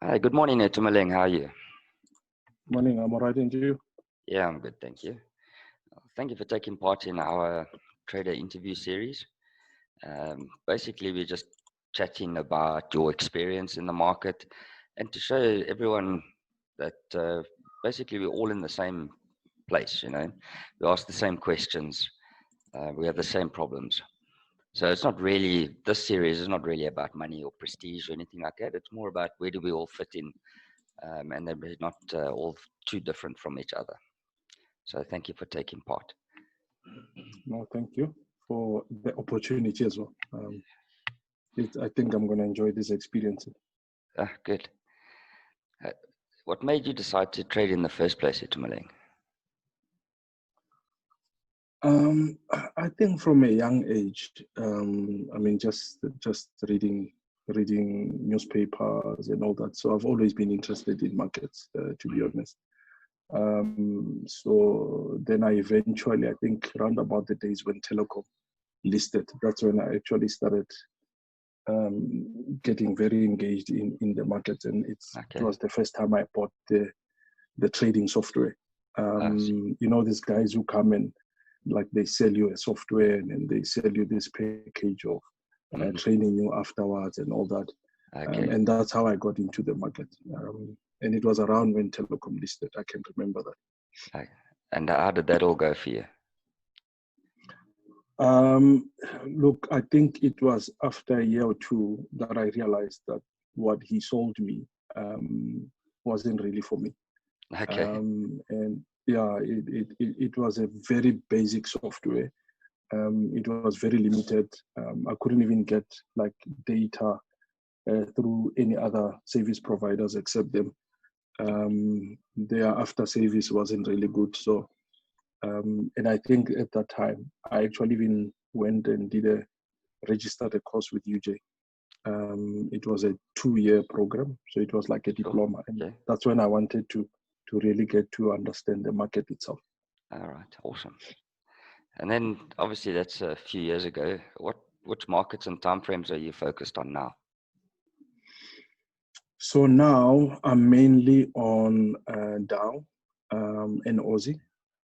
Hi, good morning, Tumaleng. How are you? Morning, I'm alright, and you? Yeah, I'm good, thank you. Thank you for taking part in our trader interview series. Basically, we're just chatting about your experience in the market and to show everyone that basically we're all in the same place, We ask the same questions, we have the same problems. So it's not really, this series is not really about money or prestige or anything like that. It's more about where do we all fit in, and then we're not all too different from each other. So thank you for taking part. No, thank you for the opportunity as well. I think I'm going to enjoy this experience. Good. Uh, what made you decide to trade in the first place, Itumaleng? I think from a young age, I mean, just reading newspapers and all that. So I've always been interested in markets, to be honest. So then I eventually, I think, around about the days when Telecom listed, that's when I actually started getting very engaged in the market, and it was the first time I bought the trading software. These guys who come and like they sell you a software and then they sell you this package of training you afterwards and all that. And that's how I got into the market. And it was around when Telecom listed. I can remember that. And how did that all go for you? Look, I think it was after a year or two that I realized that what he sold me wasn't really for me. And yeah, it was a very basic software. It was very limited. I couldn't even get like data through any other service providers except them. Their after service wasn't really good. So, and I think at that time, I actually even went and registered a course with UJ. It was a 2-year program. So it was like a diploma. And that's when I wanted to really get to understand the market itself. All right, awesome. And then obviously that's a few years ago. Which markets and timeframes are you focused on now? So now I'm mainly on Dow and Aussie,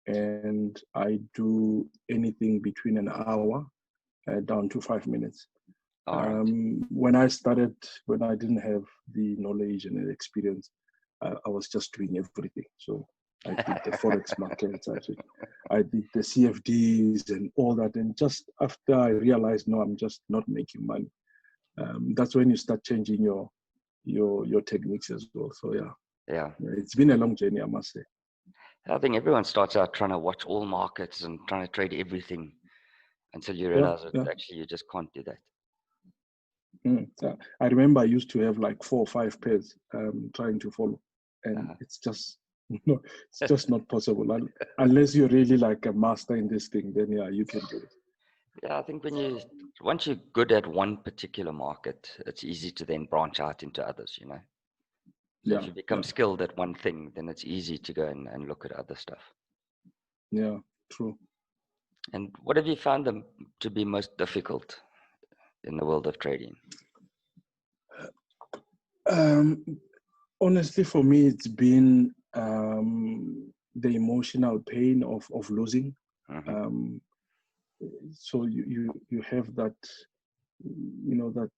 and I do anything between an hour down to 5 minutes. When I started, when I didn't have the knowledge and the experience, I was just doing everything. So I did the forex markets, I did the CFDs and all that. And just after I realized, no, I'm just not making money. That's when you start changing your techniques as well. So yeah, it's been a long journey, I must say. I think everyone starts out trying to watch all markets and trying to trade everything until you realize that actually you just can't do that. I remember I used to have like 4 or 5 pairs trying to follow, and it's just not possible unless you're really like a master in this thing. Then yeah, you can do it. Yeah, I think once you're good at one particular market, it's easy to then branch out into others. So if you become skilled at one thing, then it's easy to go and look at other stuff. Yeah, true. And what have you found them to be most difficult in the world of trading? Honestly, for me, it's been the emotional pain of losing. So you have that,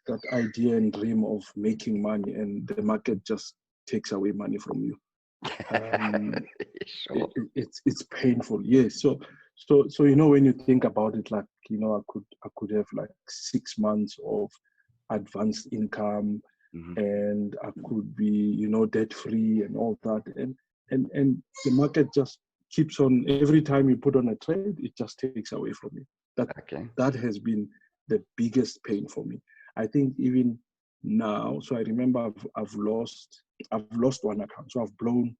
that idea and dream of making money, and the market just takes away money from you. Sure. It's painful. Yes. So when you think about it, like I could have like 6 months of advanced income, and I could be debt free and all that, and the market just keeps on. Every time you put on a trade, it just takes away from you. That has been the biggest pain for me. I think even now. So I remember I've lost one account. So I've blown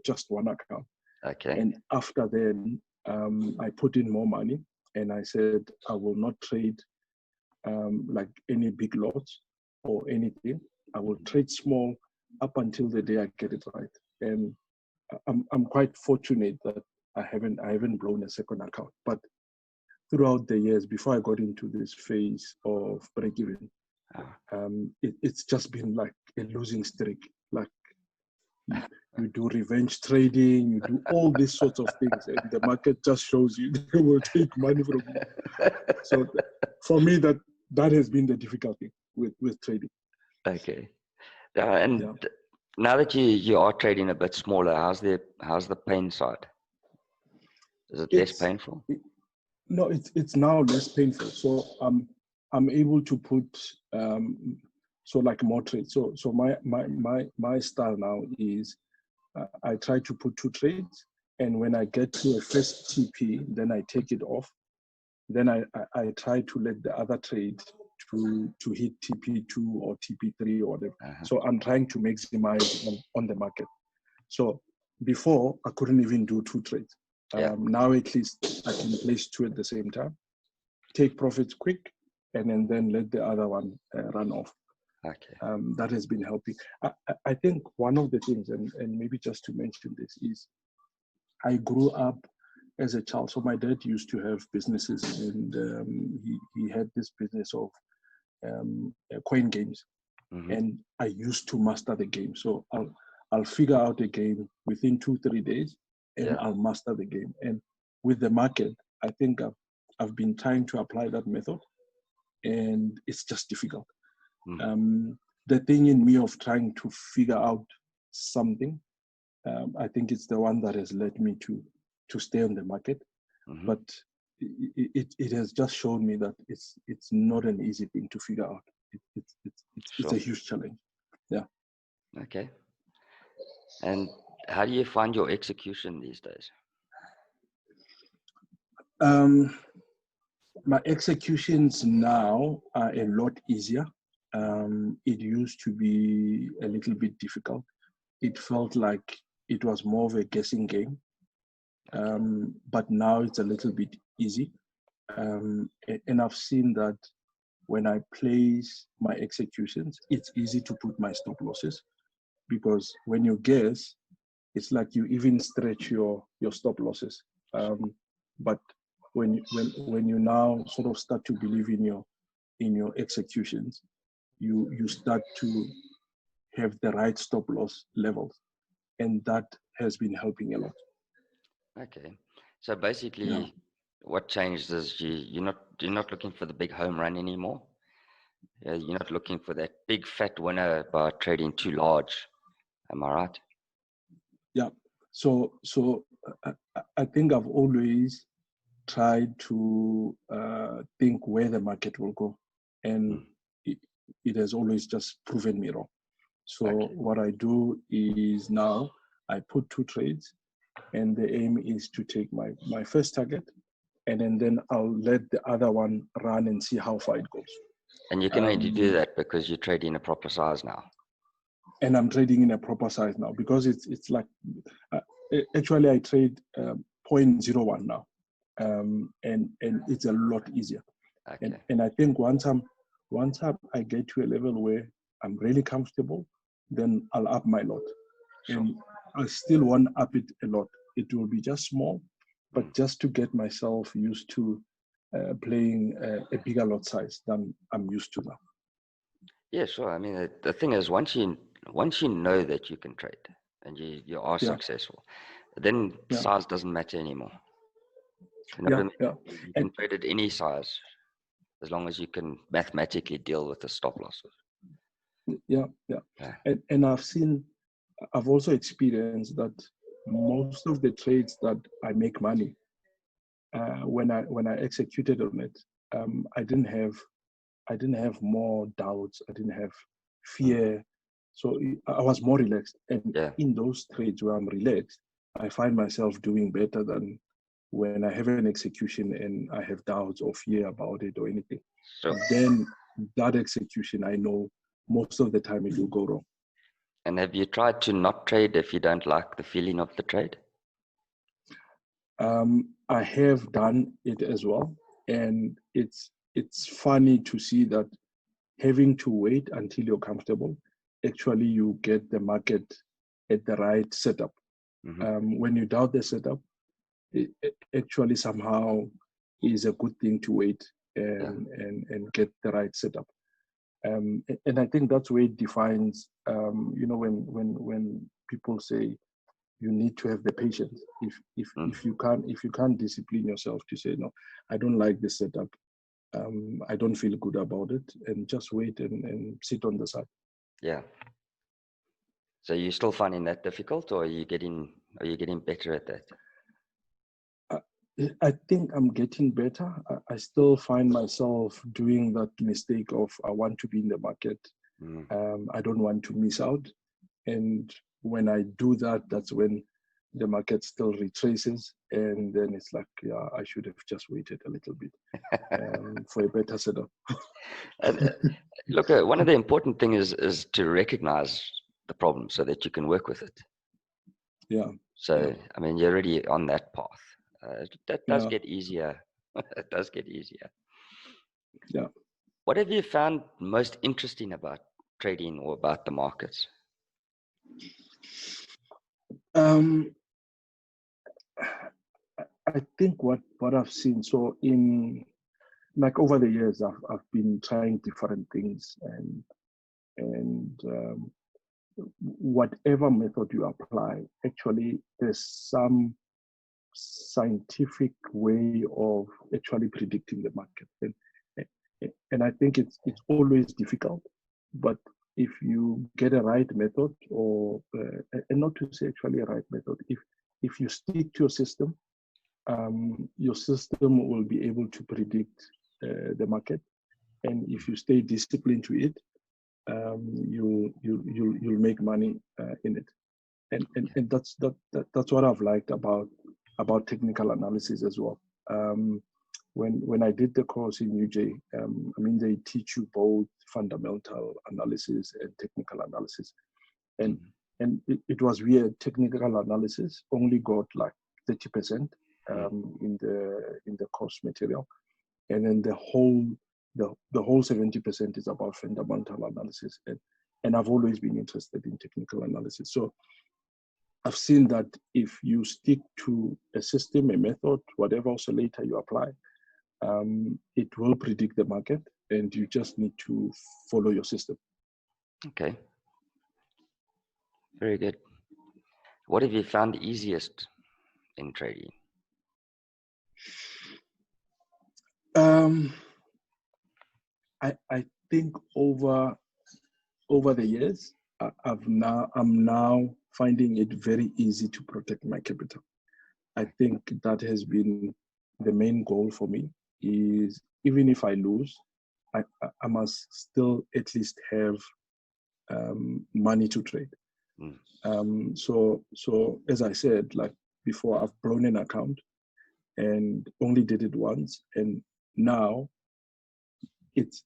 just one account. And after then, I put in more money, and I said I will not trade like any big lots or anything. I will trade small up until the day I get it right. And I'm quite fortunate that I haven't blown a second account. But throughout the years before I got into this phase of break even, It's just been like a losing streak. Like you do revenge trading, you do all these sorts of things, and the market just shows you they will take money from you. So for me, that has been the difficulty with trading. Okay. And now that you are trading a bit smaller, how's the pain side? Is it less painful? No, it's now less painful. So I'm able to put so like more trades. So my style now is I try to put 2 trades, and when I get to a first TP, then I take it off. Then I try to let the other trade to hit TP2 or TP3 or whatever. So I'm trying to maximize on the market. So before I couldn't even do 2 trades. Now at least I can place 2 at the same time, take profits quick, and then let the other one run off. Okay. That has been helping. I think one of the things, and maybe just to mention this, is I grew up as a child. So my dad used to have businesses, and he had this business of coin games, and I used to master the game. So I'll figure out a game within 2-3 days, and I'll master the game. And with the market, I think I've been trying to apply that method, and it's just difficult. The thing in me of trying to figure out something, I think it's the one that has led me to stay on the market. But it has just shown me that it's not an easy thing to figure out. It's a huge challenge. Yeah. Okay. And how do you find your execution these days? My executions now are a lot easier. It used to be a little bit difficult. It felt like it was more of a guessing game. But now it's a little bit easy. And I've seen that when I place my executions, it's easy to put my stop losses, because when you guess, it's like you even stretch your stop losses. But when you now sort of start to believe in your executions, you start to have the right stop loss levels, and that has been helping a lot. Okay, so basically, what changed is you're not looking for the big home run anymore. You're not looking for that big fat winner by trading too large. Am I right? Yeah. So I think I've always tried to think where the market will go, and it has always just proven me wrong. So what I do is now I put 2 trades, and the aim is to take my first target, and then I'll let the other one run and see how far it goes. And you can only do that because you're trading a proper size now. And I'm trading in a proper size now, because it's like actually I trade 0.01 now, and it's a lot easier. Okay. And I think once I get to a level where I'm really comfortable, then I'll up my lot. Sure. And I still want to up it a lot. It will be just small, but just to get myself used to playing a bigger lot size than I'm used to now. Yeah, sure. I mean, the thing is, once you know that you can trade and you are successful, then size doesn't matter anymore. You know what I mean? You can trade at any size as long as you can mathematically deal with the stop losses. Yeah. And I've also experienced that most of the trades that I make money, when I executed on it, I didn't have more doubts. I didn't have fear. So I was more relaxed. And in those trades where I'm relaxed, I find myself doing better than when I have an execution and I have doubts or fear about it or anything. Sure. Then that execution, I know most of the time it will go wrong. And have you tried to not trade if you don't like the feeling of the trade? I have done it as well. And it's funny to see that having to wait until you're comfortable, actually you get the market at the right setup. When you doubt the setup, it actually somehow is a good thing to wait and get the right setup. And I think that's where it defines, when people say you need to have the patience. If you can't discipline yourself to say, no, I don't like this setup, I don't feel good about it, and just wait and sit on the side. Yeah. So you're still finding that difficult, or are you getting better at that? I think I'm getting better. I still find myself doing that mistake of I want to be in the market. I don't want to miss out. And when I do that, that's when the market still retraces. And then it's like, yeah, I should have just waited a little bit for a better setup. And look, one of the important things is to recognize the problem so that you can work with it. Yeah. So, yeah. I mean, you're already on that path. That does Yeah. get easier. It does get easier. Yeah. What have you found most interesting about trading or about the markets? I think what I've seen, so in like over the years, I've been trying different things, and whatever method you apply, actually there's some scientific way of actually predicting the market, and I think it's always difficult, but if you get a right method, or and not to say actually a right method, if you stick to your system will be able to predict the market, and if you stay disciplined to it, you'll make money in it, and that's what I've liked about technical analysis as well. When I did the course in UJ, I mean, they teach you both fundamental analysis and technical analysis, and it was weird. Technical analysis only got like 30% in the course material, and then the whole 70% is about fundamental analysis, and I've always been interested in technical analysis. So I've seen that if you stick to a system, a method, whatever oscillator you apply, it will predict the market, and you just need to follow your system. Okay. Very good. What have you found easiest in trading? I think over the years, I'm now finding it very easy to protect my capital. I think that has been the main goal for me, is even if I lose, I must still at least have money to trade. So as I said, like before, I've blown an account and only did it once, and now it's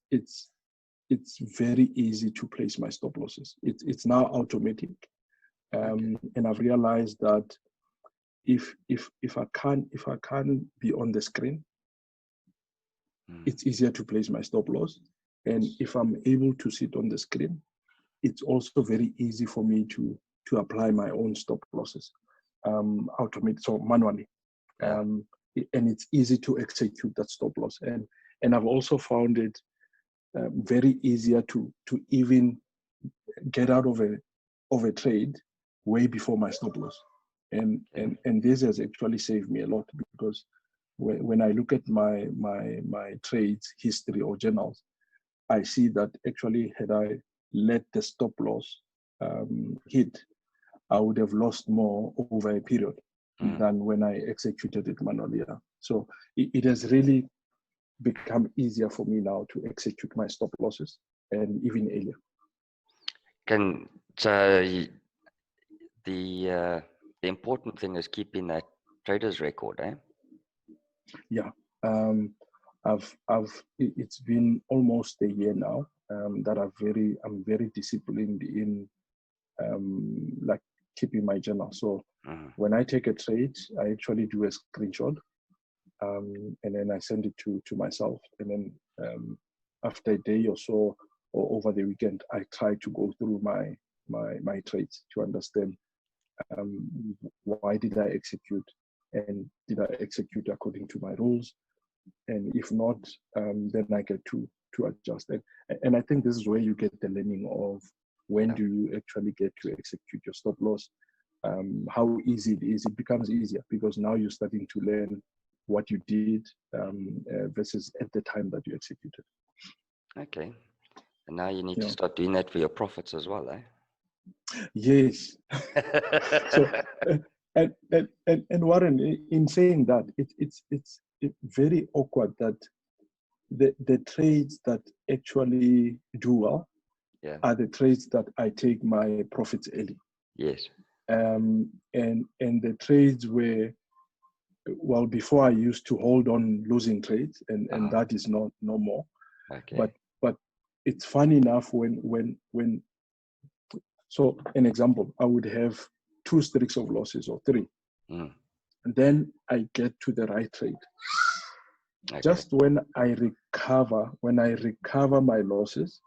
very easy to place my stop losses. It's now automatic, and I've realized that if I can't be on the screen, it's easier to place my stop loss, and if I'm able to sit on the screen, it's also very easy for me to apply my own stop losses, so manually, and it's easy to execute that stop loss, and I've also found it very easier to even get out of a trade way before my stop loss, and this has actually saved me a lot, because when I look at my trades history or journals, I see that actually had I let the stop loss hit, I would have lost more over a period than when I executed it manually. So it has really become easier for me now to execute my stop losses, and even earlier. The important thing is keeping that trader's record, eh? Yeah. It's been almost a year now that I'm very disciplined in like keeping my journal. So when I take a trade, I actually do a screenshot, and then I send it to myself, and then after a day or so, or over the weekend, I try to go through my trades to understand why did I execute, and did I execute according to my rules, and if not, then I get to to adjust. And I think this is where you get the learning of when do you actually get to execute your stop loss, how easy it is. It becomes easier because now you're starting to learn what you did versus at the time that you executed. Okay. And now you need to start doing that for your profits as well, eh? Yes. So, and Warren, in saying that, it's very awkward that the trades that actually do well are the trades that I take my profits early. Yes. And the trades where, well, before I used to hold on losing trades, and that is no more. Okay. But it's funny enough when so an example, I would have 2 streaks of losses or 3. And then I get to the right trade. Okay. Just when I recover my losses,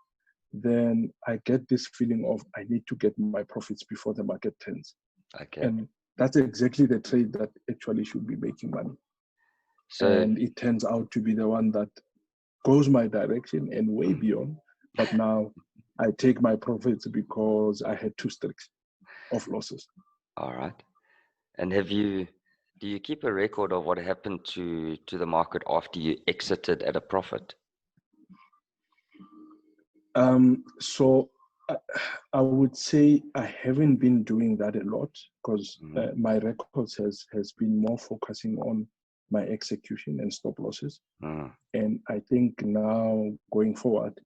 then I get this feeling of I need to get my profits before the market turns. Okay. And that's exactly the trade that actually should be making money. So, and it turns out to be the one that goes my direction and way beyond. But now I take my profits because I had 2 streaks of losses. All right. And do you keep a record of what happened to the market after you exited at a profit? So I would say I haven't been doing that a lot because my records has been more focusing on my execution and stop losses. And I think now going forward,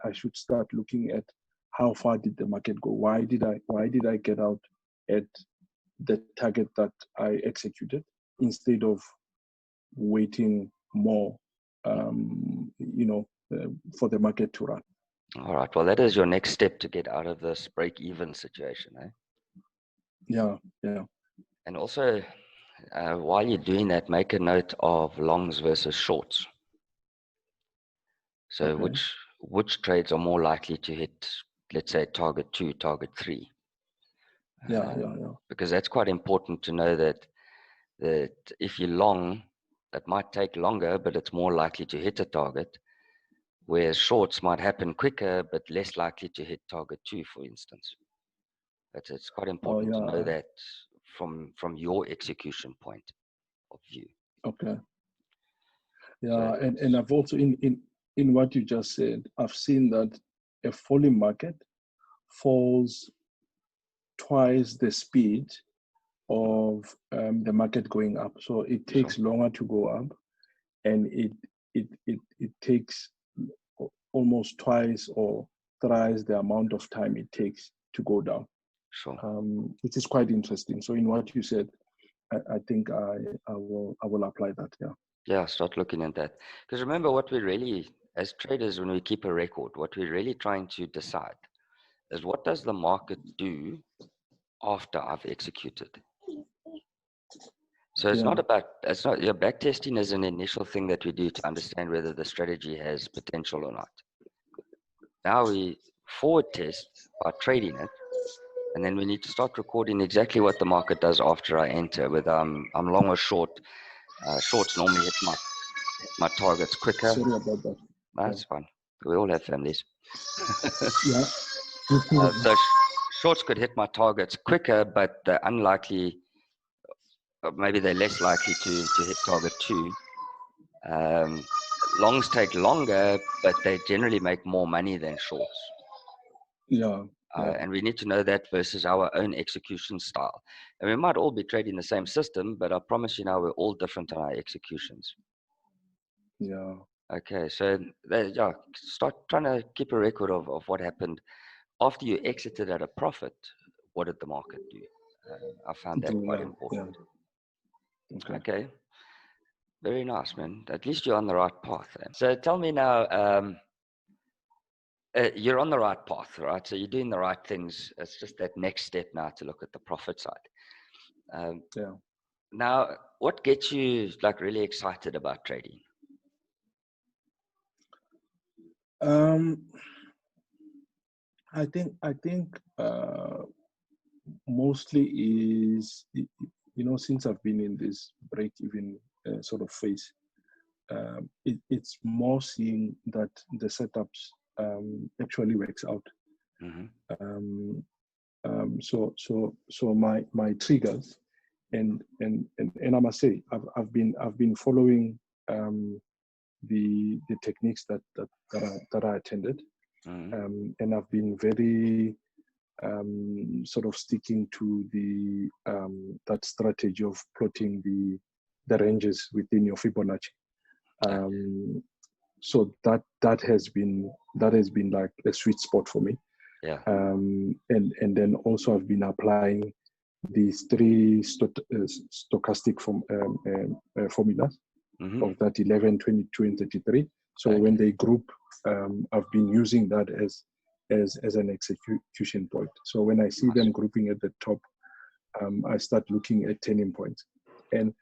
I should start looking at how far did the market go? Why did I get out at the target that I executed instead of waiting more, for the market to run. All right. Well, that is your next step to get out of this break-even situation, eh? Yeah. And also, while you're doing that, make a note of longs versus shorts. So which trades are more likely to hit, let's say, target 2, target 3? Yeah. Because that's quite important to know that if you're long, that might take longer, but it's more likely to hit a target. Whereas shorts might happen quicker, but less likely to hit target 2, for instance. It's quite important to know that from your execution point of view. Okay. Yeah, so and I've also in what you just said, I've seen that a falling market falls twice the speed of the market going up. So it takes longer to go up, and it takes almost twice or thrice the amount of time it takes to go down. Sure. Which is quite interesting. So in what you said, I think I will apply that. Yeah, start looking at that. Because remember, what we really, as traders, when we keep a record, what we're really trying to decide is what does the market do after I've executed. So it's not back testing is an initial thing that we do to understand whether the strategy has potential or not. Now we forward test by trading it, and then we need to start recording exactly what the market does after I enter, whether I'm long or short. Shorts normally hit my targets quicker. Sorry about that. That's fine. We all have families. Yeah. So shorts could hit my targets quicker, but they're unlikely. Maybe they're less likely to hit target 2. Longs take longer, but they generally make more money than shorts. Yeah. And we need to know that versus our own execution style. And we might all be trading the same system, but I promise you now we're all different in our executions. Yeah. Okay, so start trying to keep a record of what happened after you exited at a profit. What did the market do? I found that quite important. Yeah. Okay. Very nice, man. At least you're on the right path. So tell me now, you're on the right path, right? So you're doing the right things. It's just that next step now to look at the profit side. Now, what gets you like really excited about trading? I think mostly is, since I've been in this break-even sort of phase, it's more seeing that the setups actually works out. So my triggers, and I must say I've been following the techniques that I attended, and I've been very sort of sticking to the that strategy of plotting the ranges within your Fibonacci. So that has been like a sweet spot for me. Yeah. And then also I've been applying these three stochastic formulas of that 11, 22, and 33. So when they group, I've been using that as an execution point. So when I see them grouping at the top, I start looking at turning points. And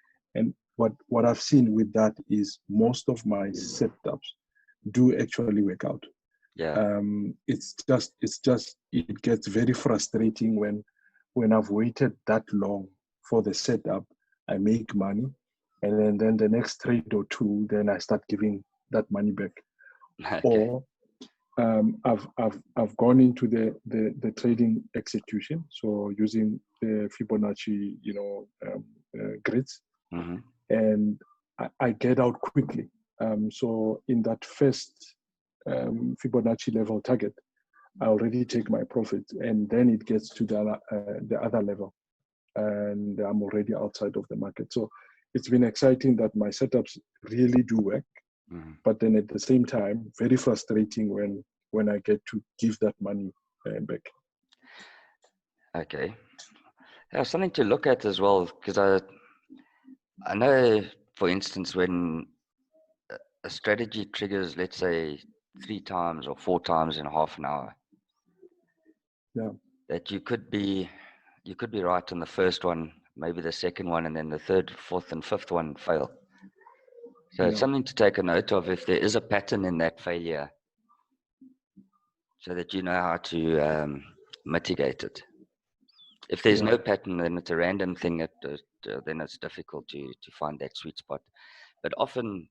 what I've seen with that is most of my setups do actually work out. Yeah. It gets very frustrating when I've waited that long for the setup, I make money, and then the next trade or two, then I start giving that money back. Okay. Or I've gone into the trading execution, so using the Fibonacci, grids, and I get out quickly. So in that first Fibonacci level target, I already take my profit, and then it gets to the other level, and I'm already outside of the market. So it's been exciting that my setups really do work, but then at the same time, very frustrating when I get to give that money back. Okay. Yeah, something to look at as well, because I know, for instance, when a strategy triggers, let's say 3 times or 4 times in half an hour, that you could be right on the first one, maybe the second one, and then the third, fourth, and fifth one fail. So it's something to take a note of if there is a pattern in that failure, so that you know how to mitigate it. If there's no pattern, then it's a random thing. Then it's difficult to find that sweet spot. But often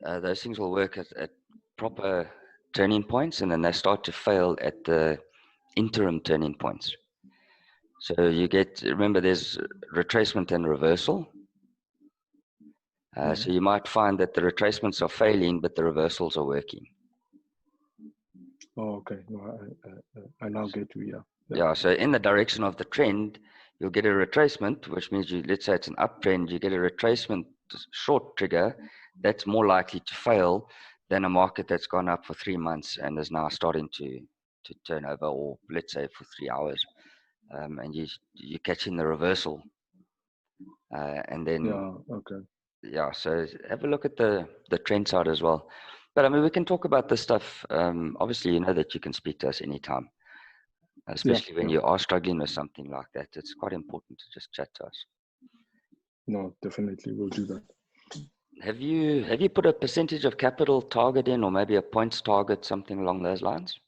those things will work at proper turning points, and then they start to fail at the interim turning points. So remember, there's retracement and reversal. So you might find that the retracements are failing, but the reversals are working. Oh, okay. No, I now get you. Yeah. So in the direction of the trend, you'll get a retracement, which means let's say it's an uptrend, you get a retracement short trigger that's more likely to fail than a market that's gone up for 3 months and is now starting to turn over, or let's say for 3 hours, and you're catching the reversal, and then so have a look at the trend side as well. But I mean, we can talk about this stuff. Obviously, you know that you can speak to us anytime, especially when you are struggling with something like that. It's quite important to just chat to us. No, definitely, we'll do that. Have you put a percentage of capital target in, or maybe a points target, something along those lines?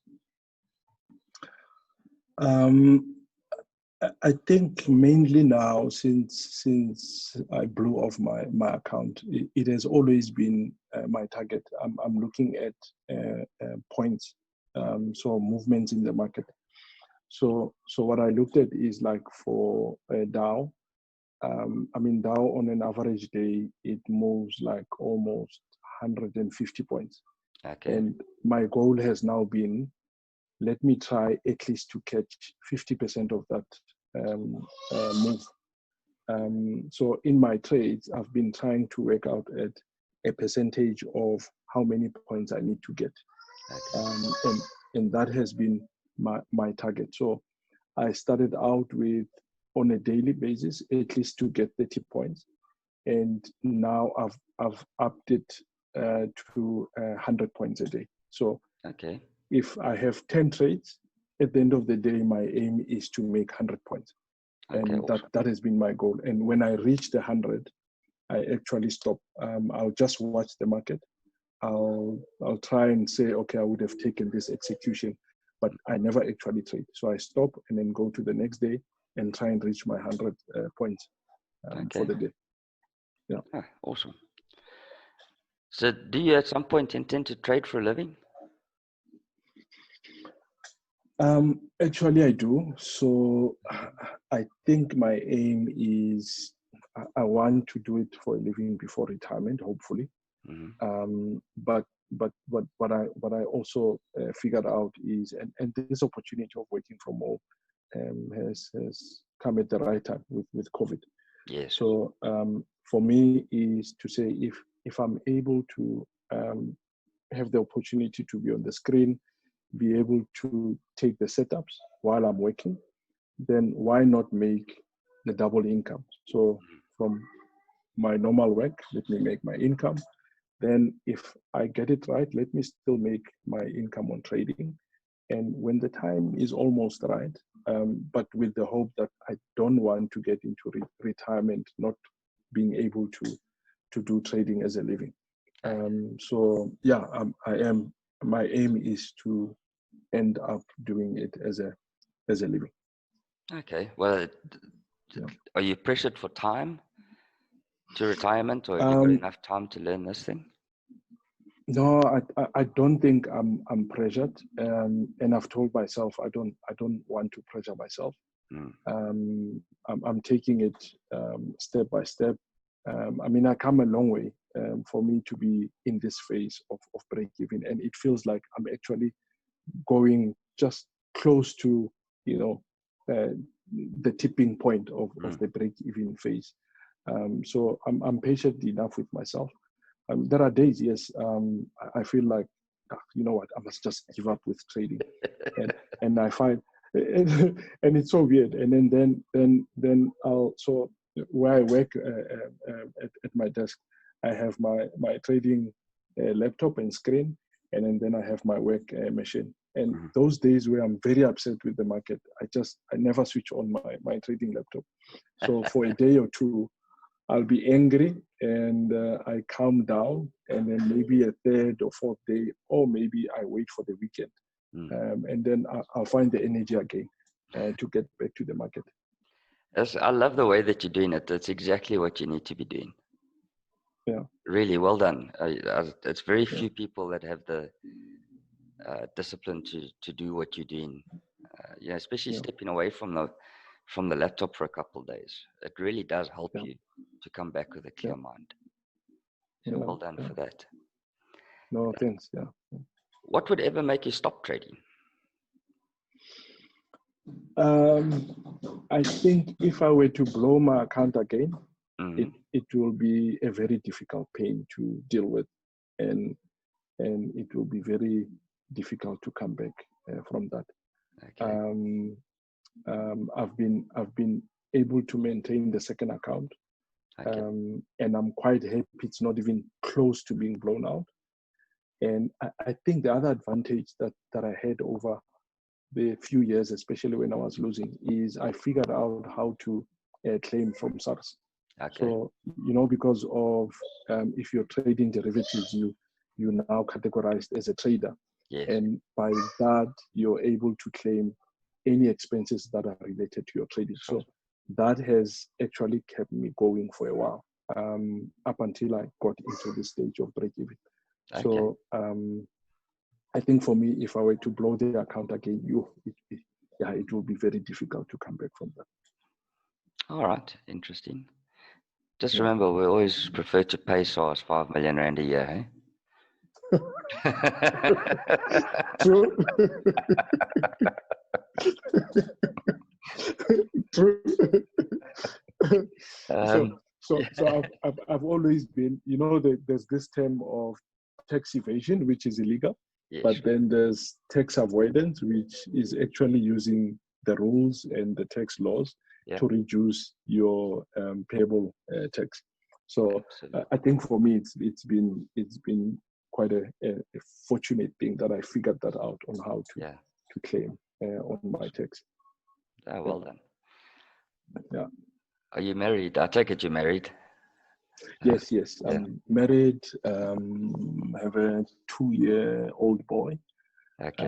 I think mainly now, since I blew off my account, it has always been my target. I'm looking at points, so movements in the market. So what I looked at is like for Dow. I mean, Dow on an average day, it moves like almost 150 points. Okay. And my goal has now been, let me try at least to catch 50% of that move. So in my trades, I've been trying to work out at a percentage of how many points I need to get. And that has been my target. So I started out with, on a daily basis, at least to get 30 points. And now I've upped it to 100 points a day. So if I have 10 trades, at the end of the day, my aim is to make 100 points. And awesome. that has been my goal. And when I reach the 100, I actually stop. I'll just watch the market. I'll try and say, okay, I would have taken this execution, but I never actually trade. So I stop and then go to the next day and try and reach my 100 points for the day. Yeah. Awesome. So do you at some point intend to trade for a living? Actually, I do. So I think my aim is I want to do it for a living before retirement, hopefully. But what I also figured out is, and this opportunity of working from home has come at the right time with COVID. Yes. So for me is to say if I'm able to have the opportunity to be on the screen, be able to take the setups while I'm working, then why not make the double income? So from my normal work, let me make my income. Then if I get it right, let me still make my income on trading. And when the time is almost right, but with the hope that I don't want to get into retirement, not being able to do trading as a living. So yeah, my aim is to end up doing it as a living. Okay. Well, Yeah. are you pressured for time to retirement, or have you got enough time to learn this thing? No, I don't think I'm pressured, and I've told myself I don't want to pressure myself. I'm taking it step by step. I mean, I come a long way for me to be in this phase of break even, and it feels like I'm actually going just close to the tipping point of the break even phase. So I'm patient enough with myself. There are days, yes, I feel like, you know what, I must just give up with trading, and I find, and it's so weird. And then I'll, so where I work at my desk, I have my trading laptop and screen, and then I have my work machine. And those days where I'm very upset with the market, I never switch on my trading laptop. So for a day or two, I'll be angry and I calm down, and then maybe a third or fourth day, or maybe I wait for the weekend, and then I'll find the energy again to get back to the market. Yes, I love the way that you're doing it. That's exactly what you need to be doing. Yeah. Really well done. It's very few people that have the discipline to do what you're doing. Especially stepping away from the laptop for a couple of days. It really does help you to come back with a clear mind. So well done for that. No, thanks. Yeah. What would ever make you stop trading? I think if I were to blow my account again, it will be a very difficult pain to deal with, and it will be very difficult to come back from that. Okay. I've been able to maintain the second account, and I'm quite happy it's not even close to being blown out. And I think the other advantage that I had over the few years, especially when I was losing, is I figured out how to claim from SARS. Okay. So, because of if you're trading derivatives, you're now categorized as a trader. Yes. And by that, you're able to claim any expenses that are related to your trading. Sure. So that has actually kept me going for a while, up until I got into the stage of break-even. Okay. So I think for me, if I were to blow the account again, it will be very difficult to come back from that. All right, interesting. Just remember, we always prefer to pay SARS 5 million rand a year, hey? True. True. So I've always been, there's this term of tax evasion, which is illegal, but then there's tax avoidance, which is actually using the rules and the tax laws to reduce your payable tax. So I think for me, it's been quite a fortunate thing that I figured that out on how to claim on my tax. Well done. Yeah. Are you married? I take it you're married. Yes. I'm married. Have a 2-year-old boy. Okay.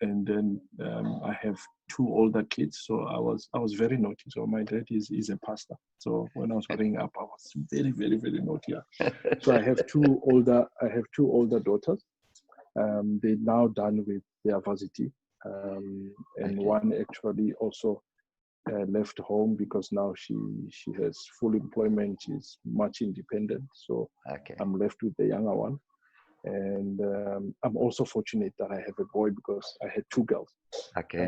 And then I have two older kids, so I was very naughty. So my dad is a pastor. So when I was growing up, I was very, very, very naughty. Yeah. So I have two older daughters. They're now done with their varsity, and Okay. one actually also left home because now she has full employment. She's much independent. So Okay. I'm left with the younger one. And I'm also fortunate that I have a boy because I had two girls. Okay.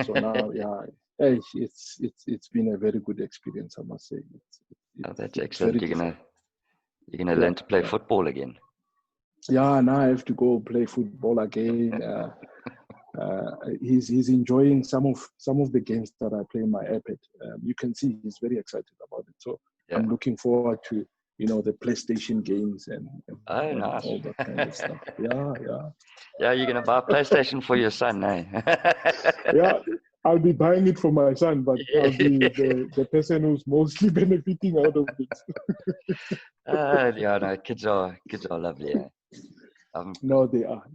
So now, yeah, hey, it's been a very good experience, I must say. Oh, that's It's very excellent. different. You're gonna Yeah, learn to play yeah. football again. Yeah, now I have to go play football again. He's enjoying some of the games that I play on my iPad. You can see he's very excited about it. So Yeah. I'm looking forward to the PlayStation games and Oh, nice. all that kind of stuff. Yeah, yeah. Yeah, you're gonna buy a PlayStation for your son, eh? Yeah, I'll be buying it for my son, but I'll be the person who's mostly benefiting out of it. Yeah, no, kids are lovely, eh? No, they are.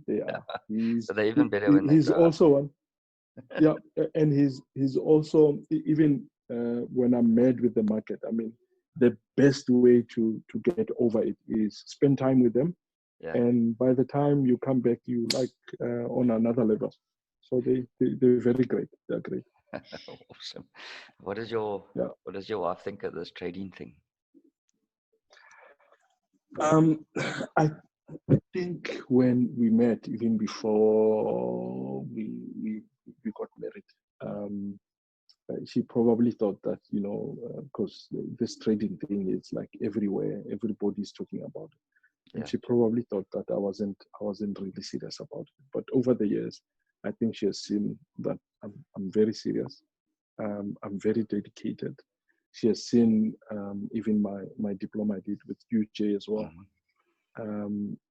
He's So they're even better when they he's grow up. also one. Yeah, and he's also even when I'm mad with the market. I mean, the best way to get over it is spend time with them, Yeah. and by the time you come back, you like on another level. So they're very great. They're great. Awesome. What does your Yeah. wife think of this trading thing? I think when we met, even before we got married, she probably thought that because this trading thing is like everywhere, everybody's talking about it, and Yeah. she probably thought that I wasn't really serious about it. But over the years, I think she has seen that I'm very serious. I'm very dedicated. She has seen even my diploma I did with UJ as well.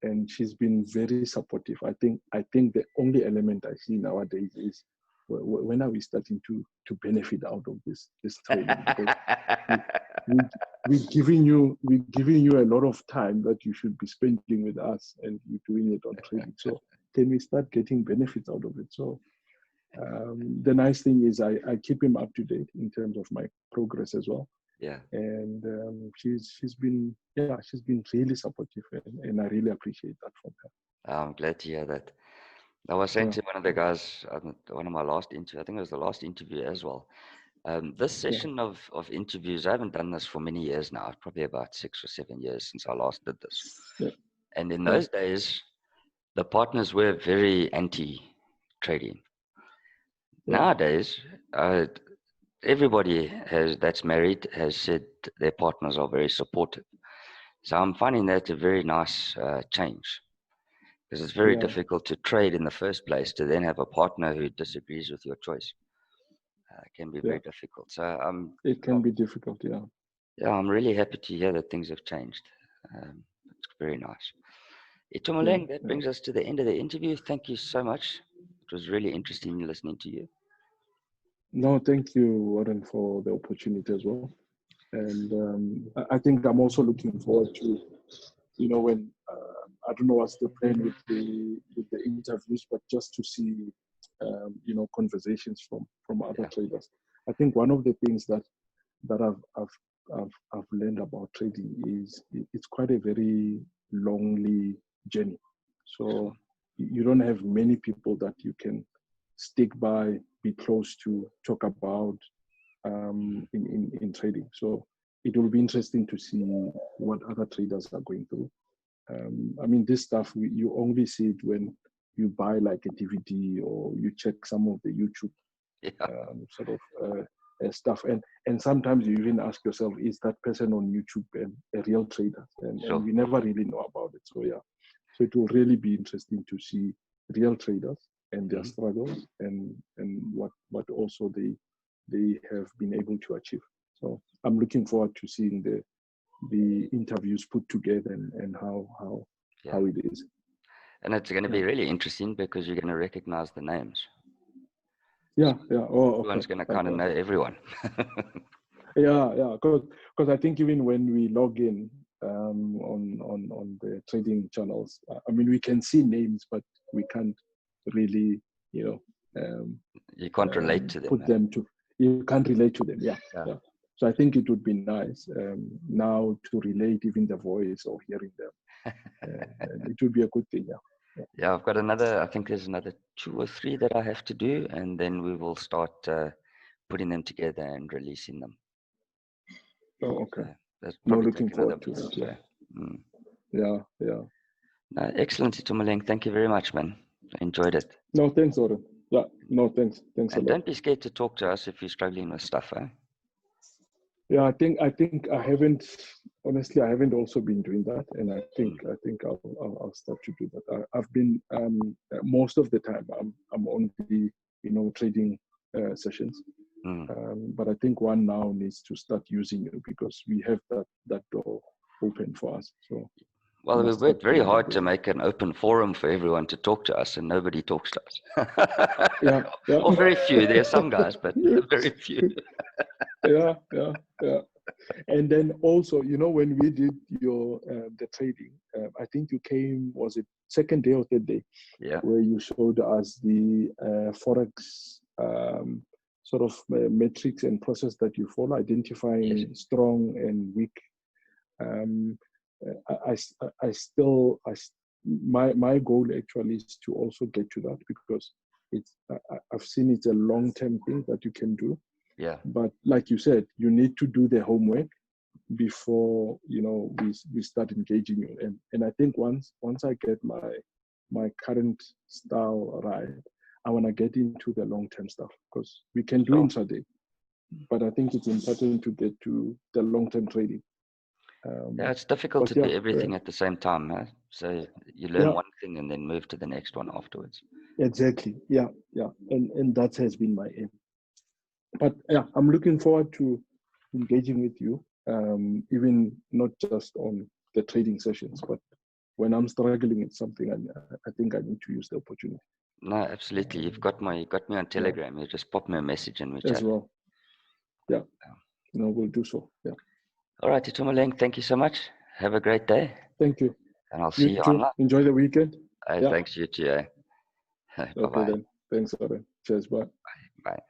And she's been very supportive. I think the only element I see nowadays is when are we starting to benefit out of this training? Because we're giving you a lot of time that you should be spending with us, and you're doing it on training. So can we start getting benefits out of it? So the nice thing is I keep him up to date in terms of my progress as well. Yeah. And she's been really supportive, and I really appreciate that from her. I'm glad to hear that. I was saying to one of the guys, one of my last interview, I think it was the last interview as well. This session of interviews, I haven't done this for many years now, probably about 6 or 7 years since I last did this. Yeah. And in those days, the partners were very anti-trading. Nowadays, everybody that's married has said their partners are very supportive. So I'm finding that a very nice change, because it's very difficult to trade in the first place, to then have a partner who disagrees with your choice. It can be very difficult. So it can be difficult. Yeah, I'm really happy to hear that things have changed. It's very nice. Itumeleng, that brings us to the end of the interview. Thank you so much. It was really interesting listening to you. No, thank you, Warren, for the opportunity as well. And I think I'm also looking forward to, when I don't know what's the plan with the interviews, but just to see, conversations from other traders. I think one of the things that I've learned about trading is it's quite a very lonely journey. So you don't have many people that you can stick by, be close to, talk about in trading. So it will be interesting to see what other traders are going through. I mean, this stuff, you only see it when you buy like a DVD or you check some of the YouTube sort of stuff. And sometimes you even ask yourself, is that person on YouTube a real trader? And we never really know about it. So so it will really be interesting to see real traders and their struggles and what also they have been able to achieve. So I'm looking forward to seeing the interviews put together and how it is. And it's going to be really interesting because you're going to recognize the names. Yeah. Oh, okay. Everyone's going to kind of know everyone. Yeah. Because I think even when we log in on the trading channels, I mean, we can see names, but we can't really, you can't relate to them. Put them to, you can't relate to them. Yeah. So I think it would be nice now to relate even the voice or hearing them. And it would be a good thing. Yeah, I've got another, I think there's another 2 or 3 that I have to do, and then we will start putting them together and releasing them. Oh, okay. That's No, probably looking take another forward to month it. or so. Yeah. Excellent, Itumeleng. Thank you very much, man. I enjoyed it. No, thanks, Oren. Yeah, no, thanks a And lot. don't be scared to talk to us if you're struggling with stuff, eh? Yeah, I think I haven't, honestly, I haven't also been doing that, and I think I'll start to do that. I've been most of the time I'm on the trading sessions, but I think one now needs to start using it because we have that door open for us. So. Well, we worked very hard to make an open forum for everyone to talk to us, and nobody talks to us. Yeah. Or very few. There are some guys, but very few. Yeah. And then also, when we did your the trading, I think you came, was it second day or third day? Yeah. Where you showed us the forex sort of metrics and process that you follow, identifying strong and weak. My goal actually is to also get to that because I've seen it's a long-term thing that you can do. Yeah. But like you said, you need to do the homework before we start engaging you. And I think once I get my current style right, I want to get into the long-term stuff because we can do intraday, but I think it's important to get to the long-term trading. Yeah, it's difficult to do everything at the same time. Huh? So you learn one thing and then move to the next one afterwards. Exactly. Yeah. And that has been my aim. But yeah, I'm looking forward to engaging with you, even not just on the trading sessions, but when I'm struggling with something, I think I need to use the opportunity. No, absolutely. You've got me on Telegram. You just pop me a message and we chat. As well. Yeah. No, we'll do so. Yeah. All right, Itumeleng, thank you so much. Have a great day. Thank you. And I'll see you too. online. Enjoy the weekend. Thanks, you too. Okay then. Thanks, Oren. Cheers. Bye. Bye.